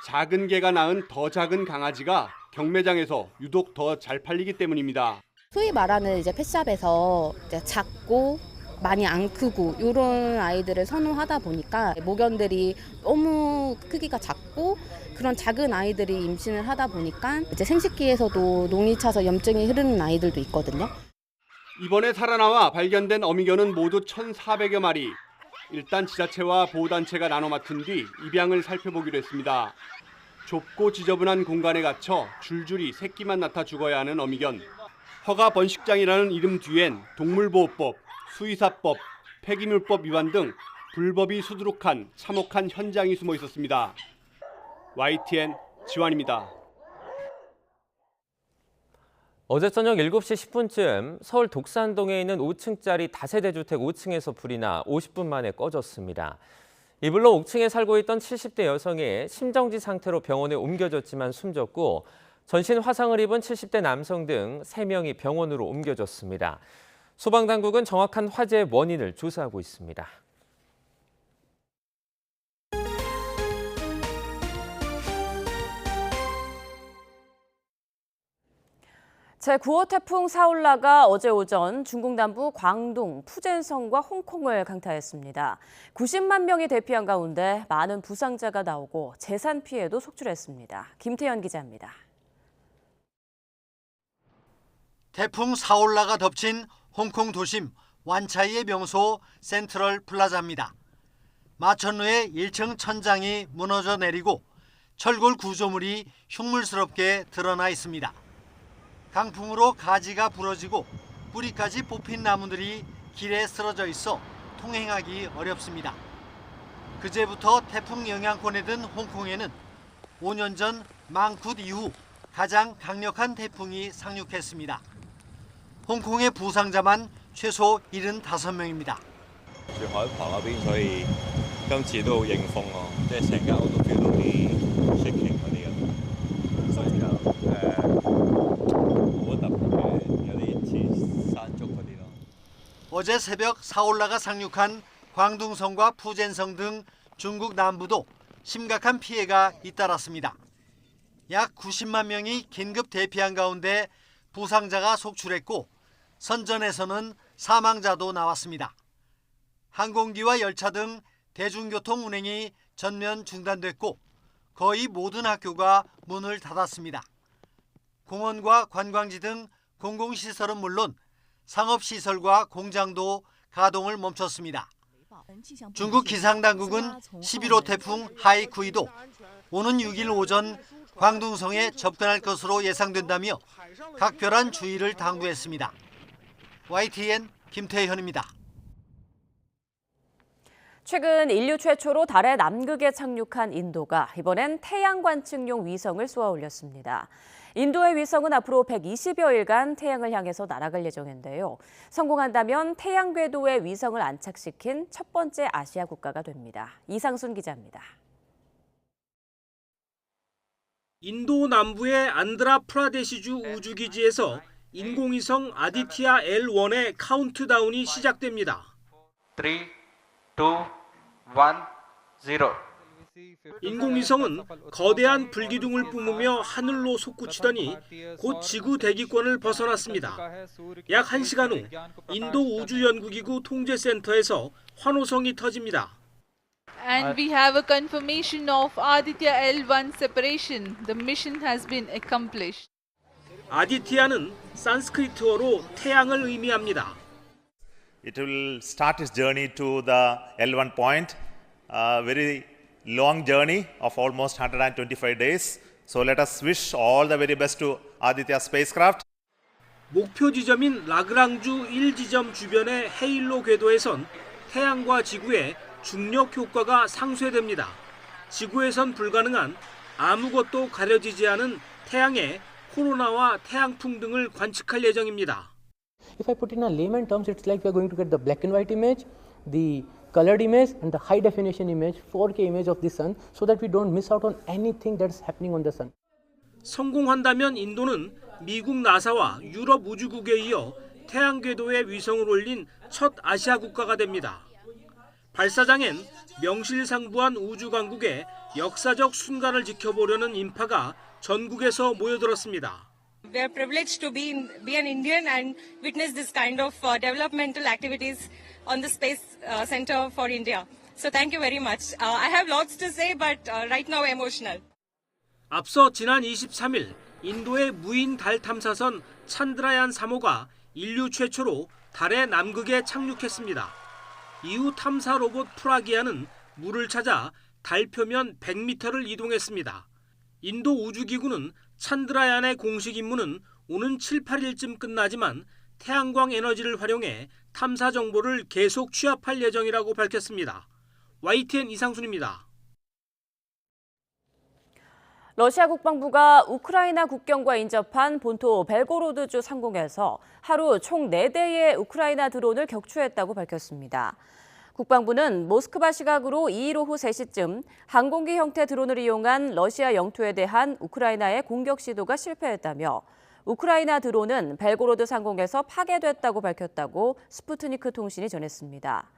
작은 개가 낳은 더 작은 강아지가 경매장에서 유독 더 잘 팔리기 때문입니다. 소위 말하는 이제 펫샵에서 이제 작고 많이 안 크고 이런 아이들을 선호하다 보니까 모견들이 너무 크기가 작고 그런 작은 아이들이 임신을 하다 보니까 이제 생식기에서도 농이 차서 염증이 흐르는 아이들도 있거든요. 이번에 살아나와 발견된 어미견은 모두 1,400여 마리. 일단 지자체와 보호단체가 나눠 맡은 뒤 입양을 살펴보기로 했습니다. 좁고 지저분한 공간에 갇혀 줄줄이 새끼만 낳다 죽어야 하는 어미견. 허가 번식장이라는 이름 뒤엔 동물보호법, 수의사법, 폐기물법 위반 등 불법이 수두룩한 참혹한 현장이 숨어 있었습니다. YTN 지환입니다. 어제 저녁 7시 10분쯤 서울 독산동에 있는 5층짜리 다세대 주택 5층에서 불이 나 50분 만에 꺼졌습니다. 이불로 5층에 살고 있던 70대 여성이 심정지 상태로 병원에 옮겨졌지만 숨졌고 전신 화상을 입은 70대 남성 등 3명이 병원으로 옮겨졌습니다. 소방당국은 정확한 화재의 원인을 조사하고 있습니다. 제9호 태풍 사울라가 어제 오전 중국 남부 광동, 푸젠성과 홍콩을 강타했습니다. 90만 명이 대피한 가운데 많은 부상자가 나오고 재산 피해도 속출했습니다. 김태현 기자입니다. 태풍 사울라가 덮친 홍콩 도심 완차이의 명소 센트럴 플라자입니다. 마천루의 1층 천장이 무너져 내리고 철골 구조물이 흉물스럽게 드러나 있습니다. 강풍으로 가지가 부러지고 뿌리까지 뽑힌 나무들이 길에 쓰러져 있어 통행하기 어렵습니다. 그제부터 태풍 영향권에 든 홍콩에는 5년 전 망굿 이후 가장 강력한 태풍이 상륙했습니다. 홍콩의 부상자만 최소 75명입니다. 住海旁嗰邊，所以今次都好應風咯，即係成間屋都 feel 到啲 shaking 嗰啲咁，所以就冇乜特別嘅，有啲似山竹嗰啲咯。 어제 새벽 사올라가 상륙한 광둥성과 푸젠성 등 중국 남부도 심각한 피해가 잇따랐습니다. 약 90만 명이 긴급 대피한 가운데 부상자가 속출했고 선전에서는 사망자도 나왔습니다. 항공기와 열차 등 대중교통 운행이 전면 중단됐고 거의 모든 학교가 문을 닫았습니다. 공원과 관광지 등 공공시설은 물론 상업시설과 공장도 가동을 멈췄습니다. 중국 기상당국은 11호 태풍 하이쿠이도 오는 6일 오전 광둥성에 접근할 것으로 예상된다며 각별한 주의를 당부했습니다. YTN 김태현입니다. 최근 인류 최초로 달의 남극에 착륙한 인도가 이번엔 태양 관측용 위성을 쏘아 올렸습니다. 인도의 위성은 앞으로 120여일간 태양을 향해서 날아갈 예정인데요. 성공한다면 태양 궤도에 위성을 안착시킨 첫 번째 아시아 국가가 됩니다. 이상순 기자입니다. 인도 남부의 안드라프라데시주 우주기지에서 인공위성 아디티아 L1의 카운트다운이 시작됩니다. 3, 2, 1, 0. 인공위성은 거대한 불기둥을 뿜으며 하늘로 솟구치더니 곧 지구 대기권을 벗어났습니다. 약 1시간 후 인도 우주연구기구 통제센터에서 환호성이 터집니다. And we have a confirmation of Aditya L1 separation. The mission has been accomplished. 아디티아는 산스크리트어로 태양을 의미합니다. It will start its journey to the L1 point, a very long journey of almost 125 days. So let us wish all the very best to Aditya spacecraft. 목표 지점인 라그랑주 1지점 주변의 헤일로 궤도에선 태양과 지구의 중력 효과가 상쇄됩니다. 지구에선 불가능한 아무것도 가려지지 않은 태양의 코로나와 태양풍 등을 관측할 예정입니다. If I put in a layman terms, it's like we are going to get the black and white image, the colored image and the high definition image, 4K image of the sun, so that we don't miss out on anything that's happening on the sun. 성공한다면 인도는 미국 나사와 유럽 우주국에 이어 태양 궤도에 위성을 올린 첫 아시아 국가가 됩니다. 발사장엔 명실상부한 우주 강국의 역사적 순간을 지켜보려는 인파가 전국에서 모여들었습니다. We are privileged to be an Indian and witness this kind of developmental activities on the Space Center for India. So thank you very much. I have lots to say, but right now emotional. 앞서 지난 23일 인도의 무인 달 탐사선 찬드라얀 3호가 인류 최초로 달의 남극에 착륙했습니다. 이후 탐사 로봇 프라기아는 물을 찾아 달 표면 100m를 이동했습니다. 인도 우주기구는 찬드라얀의 공식 임무는 오는 7, 8일쯤 끝나지만 태양광 에너지를 활용해 탐사 정보를 계속 취합할 예정이라고 밝혔습니다. YTN 이상순입니다. 러시아 국방부가 우크라이나 국경과 인접한 본토 벨고로드주 상공에서 하루 총 4대의 우크라이나 드론을 격추했다고 밝혔습니다. 국방부는 모스크바 시각으로 2일 오후 3시쯤 항공기 형태 드론을 이용한 러시아 영토에 대한 우크라이나의 공격 시도가 실패했다며 우크라이나 드론은 벨고로드 상공에서 파괴됐다고 밝혔다고 스푸트니크 통신이 전했습니다.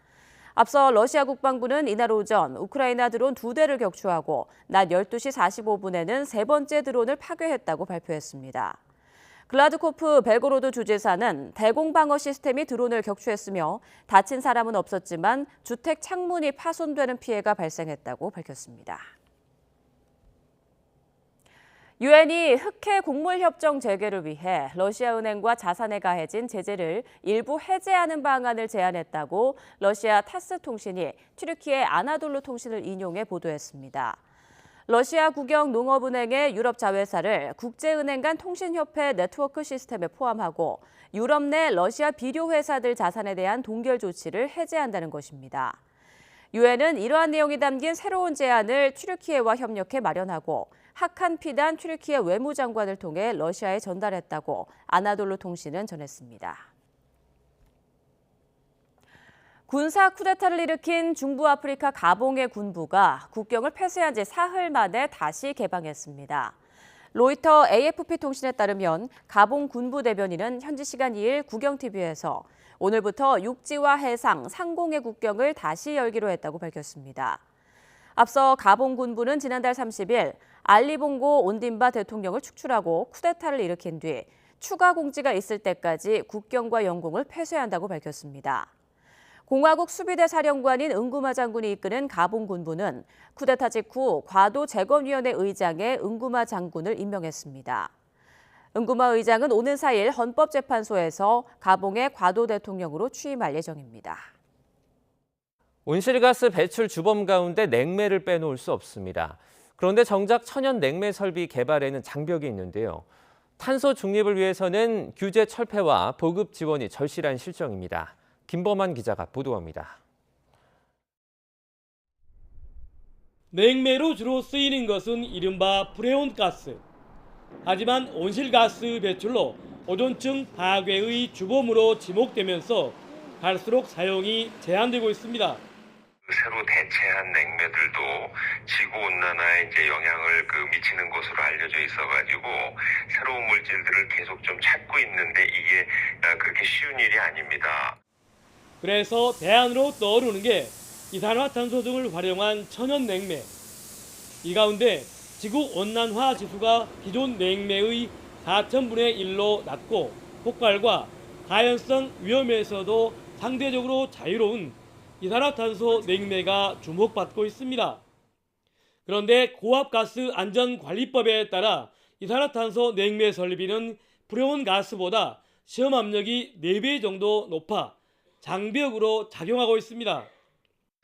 앞서 러시아 국방부는 이날 오전 우크라이나 드론 2대를 격추하고 낮 12시 45분에는 세 번째 드론을 파괴했다고 발표했습니다. 글라드코프 벨고로드 주지사는 대공방어 시스템이 드론을 격추했으며 다친 사람은 없었지만 주택 창문이 파손되는 피해가 발생했다고 밝혔습니다. 유엔이 흑해 곡물 협정 재개를 위해 러시아 은행과 자산에 가해진 제재를 일부 해제하는 방안을 제안했다고 러시아 타스 통신이 튀르키예 아나돌루 통신을 인용해 보도했습니다. 러시아 국영 농업은행의 유럽 자회사를 국제은행 간 통신협회 네트워크 시스템에 포함하고 유럽 내 러시아 비료 회사들 자산에 대한 동결 조치를 해제한다는 것입니다. 유엔은 이러한 내용이 담긴 새로운 제안을 튀르키예와 협력해 마련하고 하칸 피단 튀르키예 외무장관을 통해 러시아에 전달했다고 아나돌루 통신은 전했습니다. 군사 쿠데타를 일으킨 중부 아프리카 가봉의 군부가 국경을 폐쇄한 지 사흘 만에 다시 개방했습니다. 로이터 AFP 통신에 따르면 가봉 군부 대변인은 현지 시간 2일 국영TV에서 오늘부터 육지와 해상, 상공의 국경을 다시 열기로 했다고 밝혔습니다. 앞서 가봉 군부는 지난달 30일 알리봉고 온딘바 대통령을 축출하고 쿠데타를 일으킨 뒤 추가 공지가 있을 때까지 국경과 영공을 폐쇄한다고 밝혔습니다. 공화국 수비대 사령관인 응구마 장군이 이끄는 가봉 군부는 쿠데타 직후 과도 재건위원회 의장에 응구마 장군을 임명했습니다. 응구마 의장은 오는 4일 헌법재판소에서 가봉의 과도 대통령으로 취임할 예정입니다. 온실가스 배출 주범 가운데 냉매를 빼놓을 수 없습니다. 그런데 정작 천연 냉매 설비 개발에는 장벽이 있는데요. 탄소 중립을 위해서는 규제 철폐와 보급 지원이 절실한 실정입니다. 김범한 기자가 보도합니다. 냉매로 주로 쓰이는 것은 이른바 프레온가스. 하지만 온실가스 배출로 오존층 파괴의 주범으로 지목되면서 갈수록 사용이 제한되고 있습니다. 새로 대체한 냉매들도 지구 온난화에 이제 영향을 미치는 것으로 알려져 있어가지고 새로운 물질들을 계속 좀 찾고 있는데 이게 그렇게 쉬운 일이 아닙니다. 그래서 대안으로 떠오르는 게 이산화탄소 등을 활용한 천연 냉매. 이 가운데 지구 온난화 지수가 기존 냉매의 4,000분의 1로 낮고 폭발과 가연성 위험에서도 상대적으로 자유로운 이산화탄소 냉매가 주목받고 있습니다. 그런데 고압가스 안전관리법에 따라 이산화탄소 냉매 설비는 프레온가스보다 시험 압력이 4배 정도 높아 장벽으로 작용하고 있습니다.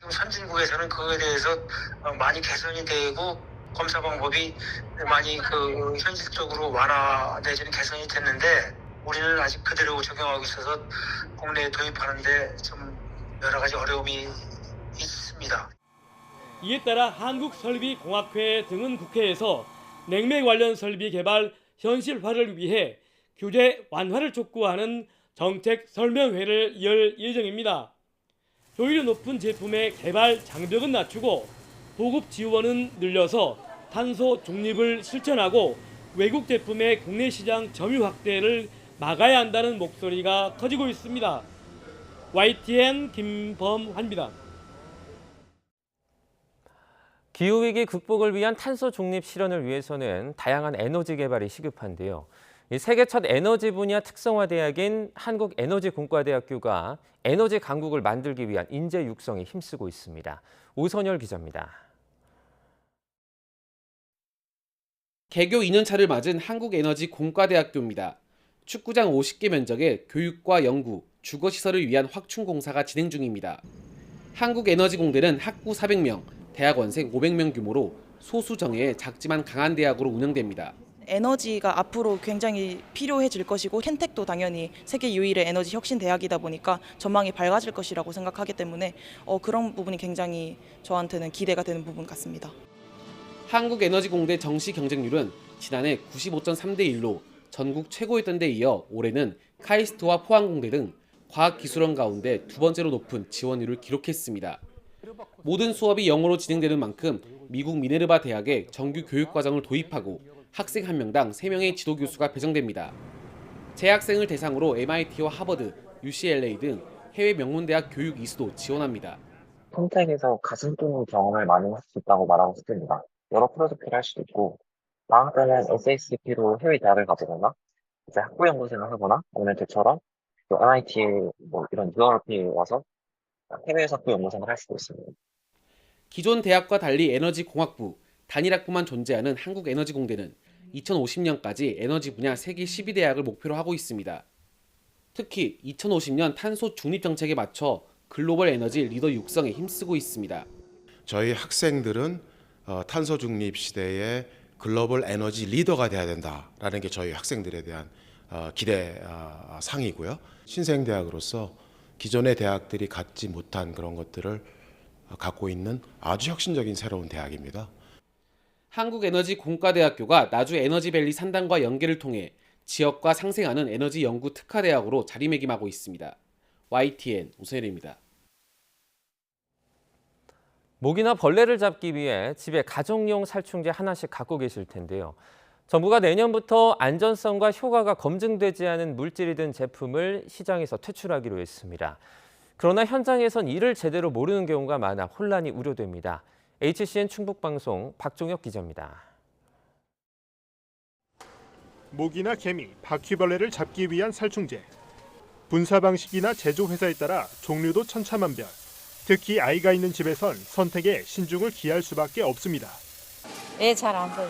선진국에서는 그거에 대해서 많이 개선이 되고 검사 방법이 많이 현실적으로 완화되지는 개선이 됐는데 우리는 아직 그대로 적용하고 있어서 국내에 도입하는데 좀 여러 가지 어려움이 있습니다. 이에 따라 한국설비공학회 등은 국회에서 냉매 관련 설비 개발 현실화를 위해 규제 완화를 촉구하는 정책 설명회를 열 예정입니다. 효율이 높은 제품의 개발 장벽은 낮추고 보급 지원은 늘려서 탄소 중립을 실천하고 외국 제품의 국내 시장 점유 확대를 막아야 한다는 목소리가 커지고 있습니다. YTN 김범환입니다. 기후위기 극복을 위한 탄소 중립 실현을 위해서는 다양한 에너지 개발이 시급한데요. 세계 첫 에너지 분야 특성화 대학인 한국에너지공과대학교가 에너지 강국을 만들기 위한 인재 육성에 힘쓰고 있습니다. 오선열 기자입니다. 개교 2년차를 맞은 한국에너지공과대학교입니다. 축구장 50개 면적의 교육과 연구, 주거시설을 위한 확충공사가 진행 중입니다. 한국에너지공대는 학부 400명, 대학원생 500명 규모로 소수 정예의 작지만 강한 대학으로 운영됩니다. 에너지가 앞으로 굉장히 필요해질 것이고 켄텍도 당연히 세계 유일의 에너지 혁신 대학이다 보니까 전망이 밝아질 것이라고 생각하기 때문에 그런 부분이 굉장히 저한테는 기대가 되는 부분 같습니다. 한국에너지공대 정시 경쟁률은 지난해 95.3대 1로 전국 최고였던 데 이어 올해는 카이스트와 포항공대 등 과학기술원 가운데 두 번째로 높은 지원율을 기록했습니다. 모든 수업이 영어로 진행되는 만큼 미국 미네르바 대학에 정규 교육과정을 도입하고 학생 1명당 3명의 지도교수가 배정됩니다. 재학생을 대상으로 MIT와 하버드, UCLA 등 해외 명문대학 교육 이수도 지원합니다. 콘텍에서 가슴 뚫는 경험을 많이 할 수 있다고 말하고 싶습니다. 여러 프로젝트를 할 수도 있고 방학 때는 SACP로 해외 대학을 가보거나 이제 학부 연구생을 하거나 아니면 저처럼 MIT 이런 유럽에 와서 해외에서 학부 연구생을 할 수도 있습니다. 기존 대학과 달리 에너지공학부, 단일학부만 존재하는 한국에너지공대는 2050년까지 에너지 분야 세계 12대학을 목표로 하고 있습니다. 특히 2050년 탄소 중립 정책에 맞춰 글로벌 에너지 리더 육성에 힘쓰고 있습니다. 저희 학생들은 탄소 중립 시대의 글로벌 에너지 리더가 돼야 된다라는 게 저희 학생들에 대한 기대상이고요. 신생대학으로서 기존의 대학들이 갖지 못한 그런 것들을 갖고 있는 아주 혁신적인 새로운 대학입니다. 한국에너지공과대학교가 나주 에너지밸리 산단과 연계를 통해 지역과 상생하는 에너지 연구 특화대학으로 자리매김하고 있습니다. YTN 오세일입니다. 모기나 벌레를 잡기 위해 집에 가정용 살충제 하나씩 갖고 계실 텐데요. 정부가 내년부터 안전성과 효과가 검증되지 않은 물질이 든 제품을 시장에서 퇴출하기로 했습니다. 그러나 현장에선 이를 제대로 모르는 경우가 많아 혼란이 우려됩니다. HCN 충북방송 박종혁 기자입니다. 모기나 개미, 바퀴벌레를 잡기 위한 살충제. 분사 방식이나 제조 회사에 따라 종류도 천차만별. 특히 아이가 있는 집에선 선택에 신중을 기할 수밖에 없습니다. 애 잘 안 써요.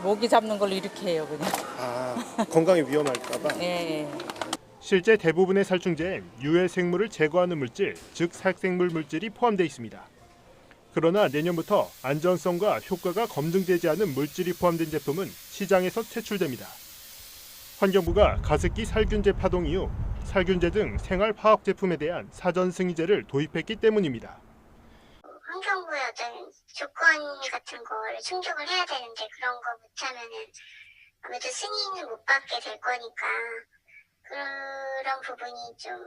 모기 잡는 걸로 이렇게 해요, 그냥. 건강에 위험할까 봐. 예. 실제 대부분의 살충제엔 유해 생물을 제거하는 물질, 즉 살생물 물질이 포함되어 있습니다. 그러나 내년부터 안전성과 효과가 검증되지 않은 물질이 포함된 제품은 시장에서 퇴출됩니다. 환경부가 가습기 살균제 파동 이후 살균제 등 생활화학 제품에 대한 사전 승인제를 도입했기 때문입니다. 환경부의 어떤 조건 같은 거를 충족을 해야 되는데 그런 거 못하면은 아무래도 승인을 못 받게 될 거니까 그런 부분이 좀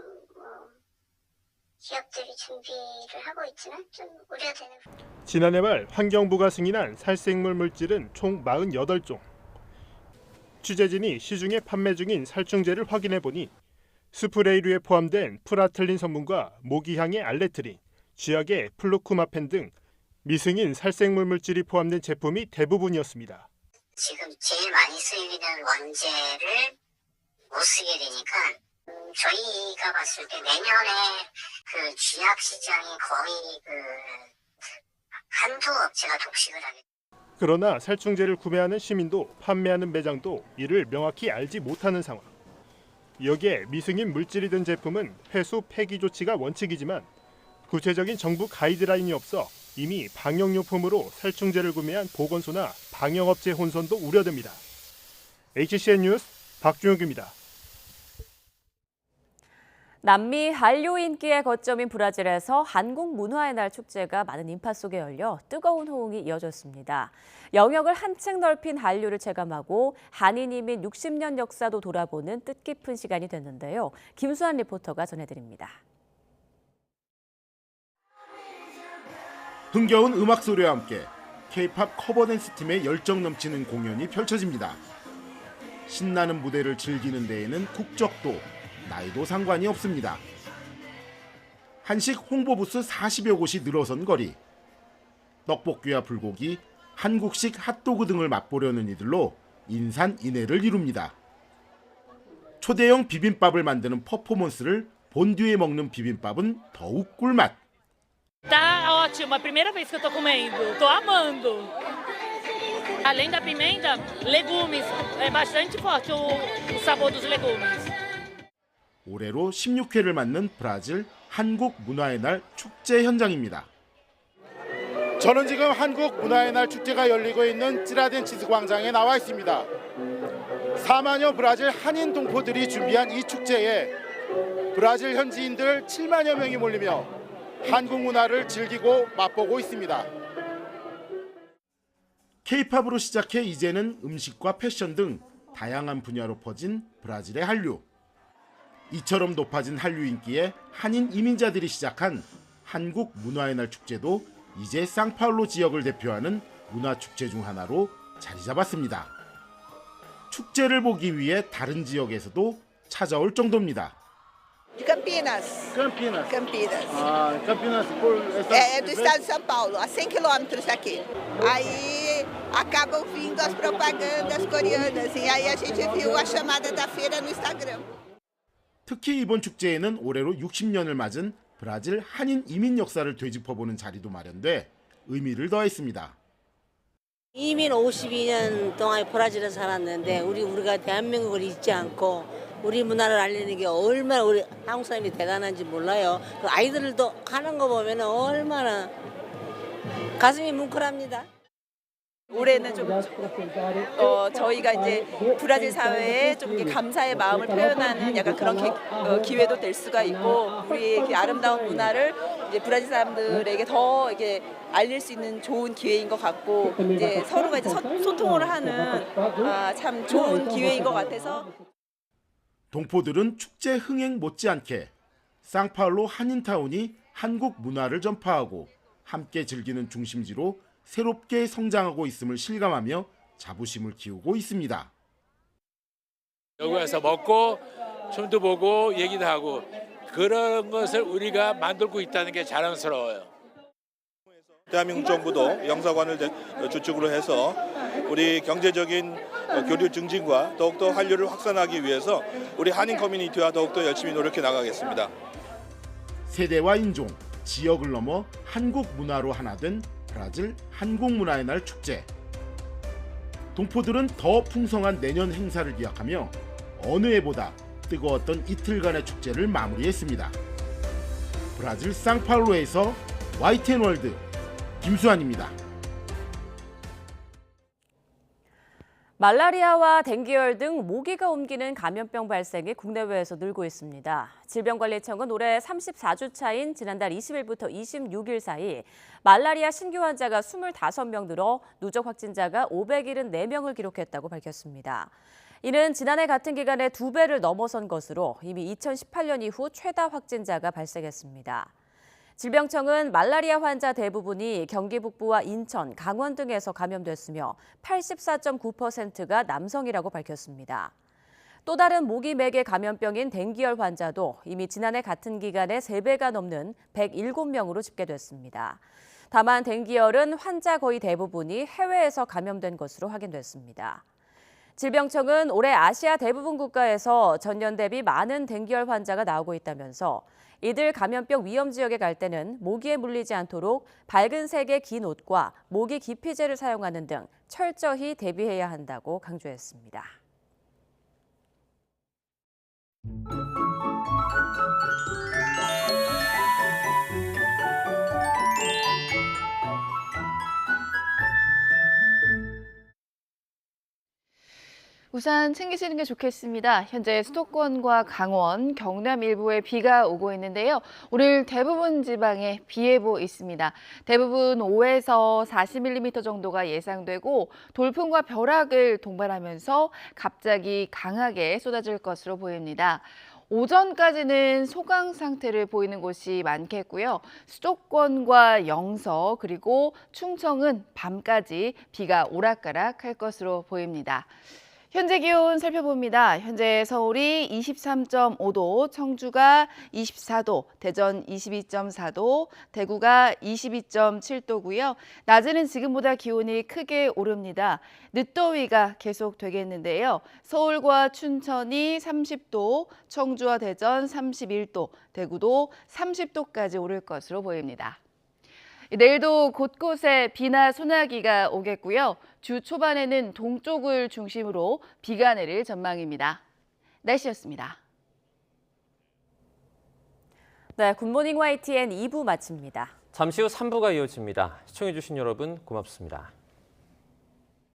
기업들이 준비를 하고 있지만 좀 우려되는. 지난해 말 환경부가 승인한 살생물 물질은 총 48종. 취재진이 시중에 판매 중인 살충제를 확인해 보니 스프레이류에 포함된 프라틀린 성분과 모기향의 알레트린, 쥐약의 플루쿠마펜 등 미승인 살생물 물질이 포함된 제품이 대부분이었습니다. 지금 제일 많이 쓰이는 원재를 못 쓰게 되니까 저희가 봤을 때 내년에 그 쥐약 시장이 거의 한두 업체가 독식을 하게. 그러나 살충제를 구매하는 시민도 판매하는 매장도 이를 명확히 알지 못하는 상황. 여기에 미승인 물질이 든 제품은 회수 폐기 조치가 원칙이지만 구체적인 정부 가이드라인이 없어 이미 방역용품으로 살충제를 구매한 보건소나 방역업체 혼선도 우려됩니다. HCN 뉴스 박준혁입니다. 남미 한류 인기의 거점인 브라질에서 한국 문화의 날 축제가 많은 인파 속에 열려 뜨거운 호응이 이어졌습니다. 영역을 한층 넓힌 한류를 체감하고 한인 이민 60년 역사도 돌아보는 뜻깊은 시간이 됐는데요. 김수환 리포터가 전해드립니다. 흥겨운 음악 소리와 함께 K-팝 커버댄스 팀의 열정 넘치는 공연이 펼쳐집니다. 신나는 무대를 즐기는 데에는 국적도, 나이도 상관이 없습니다. 한식 홍보 부스 40여 곳이 늘어선 거리. 떡볶이와 불고기, 한국식 핫도그 등을 맛보려는 이들로 인산인해를 이룹니다. 초대형 비빔밥을 만드는 퍼포먼스를 본드에 먹는 비빔밥은 더욱 꿀맛. Tá ótimo, a primeira vez que eu tô comendo, tô amando. Além da pimenta, legumes, é bastante forte o sabor dos legumes. 올해로 16회를 맞는 브라질 한국 문화의 날 축제 현장입니다. 저는 지금 한국 문화의 날 축제가 열리고 있는 찌라덴치스 광장에 나와 있습니다. 4만여 브라질 한인 동포들이 준비한 이 축제에 브라질 현지인들 7만여 명이 몰리며 한국 문화를 즐기고 맛보고 있습니다. K-팝으로 시작해 이제는 음식과 패션 등 다양한 분야로 퍼진 브라질의 한류. 이처럼 높아진 한류 인기에 한인 이민자들이 시작한 한국 문화의 날 축제도 이제 상파울로 지역을 대표하는 문화축제 중 하나로 자리 잡았습니다. 축제를 보기 위해 다른 지역에서도 찾아올 정도입니다. Campinas. Campinas. Campinas. Campinas É do estado de São Paulo, a 100 quilômetros daqui. Aí acabam vindo as propagandas coreanas e aí a gente viu a chamada da feira no Instagram. 특히 이번 축제에는 올해로 60년을 맞은 브라질 한인 이민 역사를 되짚어보는 자리도 마련돼 의미를 더했습니다. 이민 52년 동안 브라질에 살았는데 우리가 대한민국을 잊지 않고 우리 문화를 알리는 게 얼마나 우리 한국 사람이 대단한지 몰라요. 그 아이들도 하는 거 보면 얼마나 가슴이 뭉클합니다. 올해는 좀 저희가 이제 브라질 사회에 좀 이렇게 감사의 마음을 표현하는 약간 그런 기회도 될 수가 있고 우리의 아름다운 문화를 이제 브라질 사람들에게 더 이렇게 알릴 수 있는 좋은 기회인 것 같고 이제 서로가 이제 소통을 하는 참 좋은 기회인 것 같아서. 동포들은 축제 흥행 못지않게 상파울루 한인타운이 한국 문화를 전파하고 함께 즐기는 중심지로 새롭게 성장하고 있음을 실감하며 자부심을 키우고 있습니다. 여기 와서 먹고 춤도 보고 얘기도 하고 그런 것을 우리가 만들고 있다는 게 자랑스러워요. 대한민국 정부도 영사관을 주축으로 해서 우리 경제적인 교류 증진과 더욱더 한류를 확산하기 위해서 우리 한인 커뮤니티와 더욱더 열심히 노력해 나가겠습니다. 세대와 인종, 지역을 넘어 한국 문화로 하나 된 브라질 한국 문화의 날 축제. 동포들은 더 풍성한 내년 행사를 기약하며 어느 해보다 뜨거웠던 이틀간의 축제를 마무리했습니다. 브라질 상파울루에서 YTN월드 김수환입니다. 말라리아와 댕기열 등 모기가 옮기는 감염병 발생이 국내외에서 늘고 있습니다. 질병관리청은 올해 34주 차인 지난달 20일부터 26일 사이 말라리아 신규 환자가 25명 늘어 누적 확진자가 574명을 기록했다고 밝혔습니다. 이는 지난해 같은 기간의 2배를 넘어선 것으로 이미 2018년 이후 최다 확진자가 발생했습니다. 질병청은 말라리아 환자 대부분이 경기 북부와 인천, 강원 등에서 감염됐으며 84.9%가 남성이라고 밝혔습니다. 또 다른 모기 매개 감염병인 댕기열 환자도 이미 지난해 같은 기간에 3배가 넘는 107명으로 집계됐습니다. 다만 댕기열은 환자 거의 대부분이 해외에서 감염된 것으로 확인됐습니다. 질병청은 올해 아시아 대부분 국가에서 전년 대비 많은 댕기열 환자가 나오고 있다면서 이들 감염병 위험 지역에 갈 때는 모기에 물리지 않도록 밝은 색의 긴 옷과 모기 기피제를 사용하는 등 철저히 대비해야 한다고 강조했습니다. 우산 챙기시는 게 좋겠습니다. 현재 수도권과 강원, 경남 일부에 비가 오고 있는데요. 오늘 대부분 지방에 비 예보 있습니다. 대부분 5에서 40mm 정도가 예상되고 돌풍과 벼락을 동반하면서 갑자기 강하게 쏟아질 것으로 보입니다. 오전까지는 소강 상태를 보이는 곳이 많겠고요. 수도권과 영서 그리고 충청은 밤까지 비가 오락가락할 것으로 보입니다. 현재 기온 살펴봅니다. 현재 서울이 23.5도, 청주가 24도, 대전 22.4도, 대구가 22.7도고요. 낮에는 지금보다 기온이 크게 오릅니다. 늦더위가 계속 되겠는데요. 서울과 춘천이 30도, 청주와 대전 31도, 대구도 30도까지 오를 것으로 보입니다. 내일도 곳곳에 비나 소나기가 오겠고요. 주 초반에는 동쪽을 중심으로 비가 내릴 전망입니다. 날씨였습니다. 네, 굿모닝 YTN 2부 마칩니다. 잠시 후 3부가 이어집니다. 시청해주신 여러분 고맙습니다.